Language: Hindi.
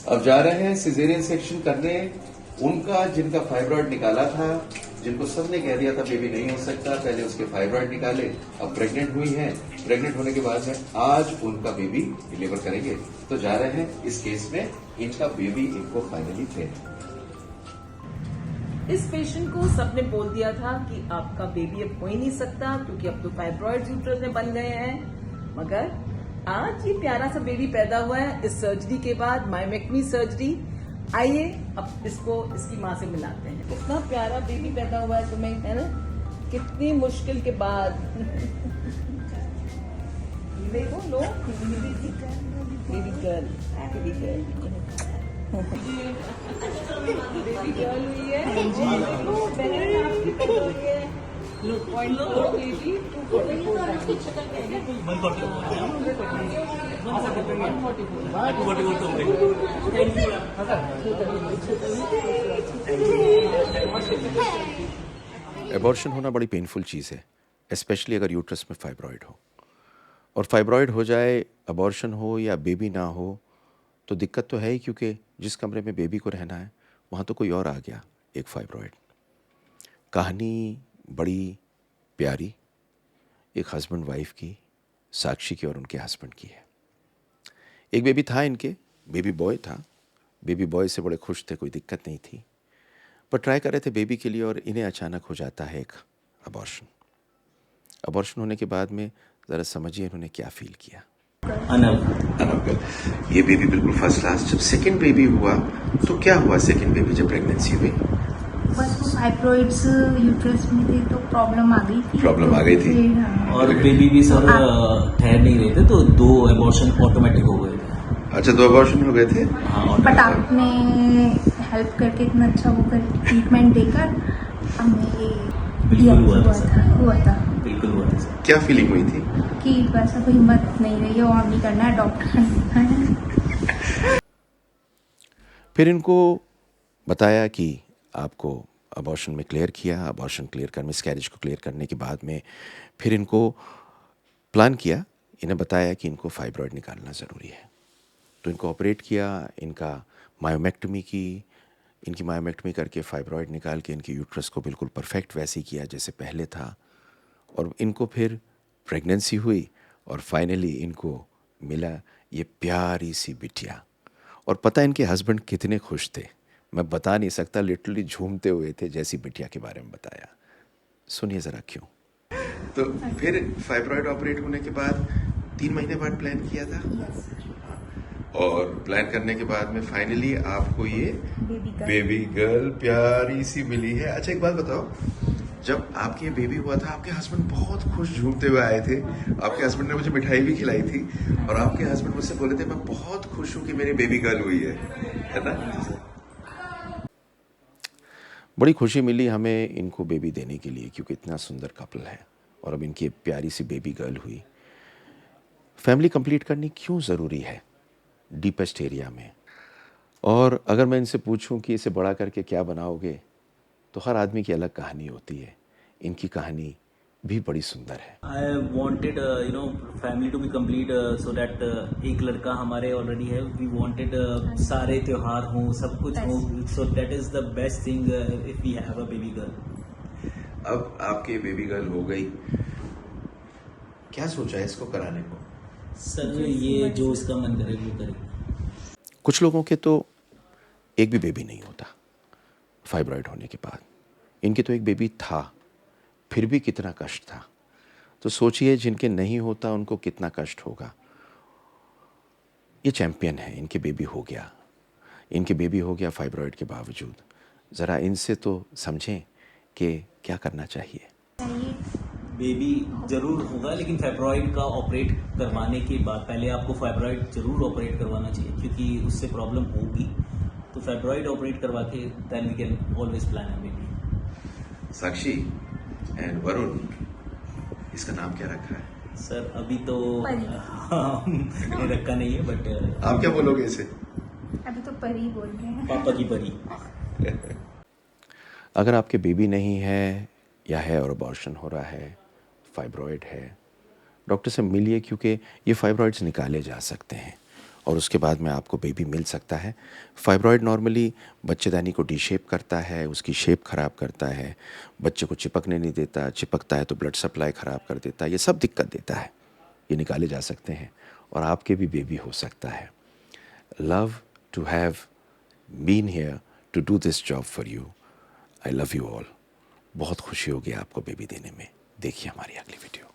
अब जा रहे हैं सिजेरियन सेक्शन करने। उनका जिनका फाइब्रॉइड निकाला था, जिनको सबने कह दिया था बेबी नहीं हो सकता, पहले उसके फाइब्रॉइड निकाले, अब प्रेग्नेंट हुई हैं। प्रेग्नेंट होने के बाद में आज उनका बेबी डिलीवर करेंगे। तो जा रहे हैं इस केस में इनका बेबी इनको फाइनली दे। इस पेशेंट को सबने बोल दिया था कि आपका बेबी अब हो ही नहीं सकता क्योंकि अब तो फाइब्रॉइड यूट्रस में बन गए हैं, मगर आज ये प्यारा सा बेबी पैदा हुआ है इस सर्जरी के बाद, मायोमेक्टमी सर्जरी। आइए अब इसको इसकी माँ से मिलाते हैं। इतना प्यारा बेबी पैदा हुआ है तुम्हें, है ना, कितनी मुश्किल के बाद। देखो लो, baby girl, baby girl, baby girl हुई है। देखो बहन आपकी पैदा हुई है। 0.4 बेबी 244। एबॉर्शन होना बड़ी पेनफुल चीज़ है, स्पेशली अगर यूट्रस में फाइब्रॉइड हो। और फाइब्रॉइड हो जाए, एबॉर्शन हो या बेबी ना हो तो दिक्कत तो है ही, क्योंकि जिस कमरे में बेबी को रहना है वहाँ तो कोई और आ गया, एक फाइब्रॉइड। कहानी बड़ी प्यारी एक हस्बैंड वाइफ की, साक्षी की और उनके हस्बैंड की है। एक बेबी था इनके, बेबी बॉय था। बेबी बॉय से बड़े खुश थे, कोई दिक्कत नहीं थी, पर ट्राई कर रहे थे बेबी के लिए और इन्हें अचानक हो जाता है एक अबॉर्शन। अबॉर्शन होने के बाद में ज़रा समझिए इन्होंने क्या फील किया। अनवगल, ये बेबी बिल्कुल फर्स्ट क्लास। जब सेकंड बेबी हुआ तो क्या हुआ? सेकंड बेबी जब प्रेगनेंसी हुई, बस वो फाइब्रॉइड्स यूट्रस में थे तो प्रॉब्लम आ गई थी। हाँ। और बेबी भी सर ठहर नहीं रहे थे, तो 2 एबॉर्शन ऑटोमेटिक हो गए थे। अच्छा, 2 अबॉर्शन हो गए थे। हाँ, बट आपने हेल्प करके इतना अच्छा वो कर ट्रीटमेंट देकर हमें ये बिल्कुल हुआ था सर। हुआ था बिल्कुल हुआ था सर। क्या फीलिंग हुई थी? कि वैसा कोई हिम्मत नहीं रही है और नहीं करना है, डॉक्टर है। फिर इनको बताया कि आपको अबॉर्शन में क्लियर किया, अबॉर्शन क्लियर कर, मिसकैरेज को क्लियर करने के बाद में फिर इनको प्लान किया, इन्हें बताया कि इनको फाइब्रॉइड निकालना ज़रूरी है। तो इनको ऑपरेट किया, इनका मायोमेक्टमी की, इनकी मायोमेक्टमी करके फाइब्रॉइड निकाल के इनकी यूट्रस को बिल्कुल परफेक्ट वैसे ही किया जैसे पहले था। और इनको फिर प्रेगनेंसी हुई और फाइनली इनको मिला ये प्यारी सी बिटिया। और पता है इनके हस्बैंड कितने खुश थे, मैं बता नहीं सकता, लिटरली झूमते हुए थे जैसी बिटिया के बारे में बताया। सुनिए ज़रा क्यों। तो फिर फाइब्रॉइड ऑपरेट होने के बाद 3 महीने बाद प्लान किया था। और प्लान करने के बाद में फाइनली आपको ये बेबी गर्ल प्यारी सी मिली है। अच्छा, एक बात बताओ, जब आपके ये बेबी हुआ था आपके हस्बैंड बहुत खुश झूमते हुए आए थे। आपके हस्बैंड ने मुझे मिठाई भी खिलाई थी और आपके हस्बैंड मुझसे बोले थे मैं बहुत खुश हूं कि मेरी बेबी गर्ल हुई है ना? बड़ी खुशी मिली हमें इनको बेबी देने के लिए, क्योंकि इतना सुंदर कपल है और अब इनकी प्यारी सी बेबी गर्ल हुई। फैमिली कंप्लीट करनी क्यों ज़रूरी है डीपेस्ट एरिया में? और अगर मैं इनसे पूछूं कि इसे बड़ा करके क्या बनाओगे, तो हर आदमी की अलग कहानी होती है। इनकी कहानी भी बड़ी सुंदर है। I wanted family to be complete, so that एक लड़का हमारे ऑलरेडी है। वी वांटेड सारे त्योहार हों, सब कुछ हो, so that is the best thing if we have a baby girl. अब आपकी बेबी गर्ल हो गई, क्या सोचा है इसको कराने को? सर ये जो इसका मन करे वो करे। कुछ लोगों के तो एक भी बेबी नहीं होता फाइब्रॉइड होने के बाद। इनके तो एक बेबी था, फिर भी कितना कष्ट था। तो सोचिए जिनके नहीं होता उनको कितना कष्ट होगा। ये चैंपियन है, इनके बेबी हो गया, इनके बेबी हो गया फाइब्रॉइड के बावजूद। ज़रा इनसे तो समझें कि क्या करना चाहिए। बेबी जरूर होगा, लेकिन फाइब्रॉइड का ऑपरेट करवाने के बाद पहले आपको फाइब्रॉइड जरूर ऑपरेट करवाना चाहिए, क्योंकि उससे प्रॉब्लम होगी। तो फाइब्रॉइड ऑपरेट करवा के then we can always plan a baby. Sakshi and Varun, इसका नाम क्या रखा है? सर अभी तो रखा नहीं है, बट आप क्या बोलोगे इसे? अभी तो परी बोल रहे हैं। पापा की परी। अगर आपके बेबी नहीं है या है और अबॉर्शन हो रहा है, फाइब्रॉइड है, डॉक्टर से मिलिए, क्योंकि ये फाइब्रॉइड्स निकाले जा सकते हैं और उसके बाद में आपको बेबी मिल सकता है। फाइब्रॉयड नॉर्मली बच्चेदानी को डी शेप करता है, उसकी शेप ख़राब करता है, बच्चे को चिपकने नहीं देता, चिपकता है तो ब्लड सप्लाई ख़राब कर देता है, ये सब दिक्कत देता है। ये निकाले जा सकते हैं और आपके भी बेबी हो सकता है। Love to have been here to do this job for you. I love you all. बहुत खुशी होगी आपको बेबी देने में। देखिए हमारी अगली वीडियो।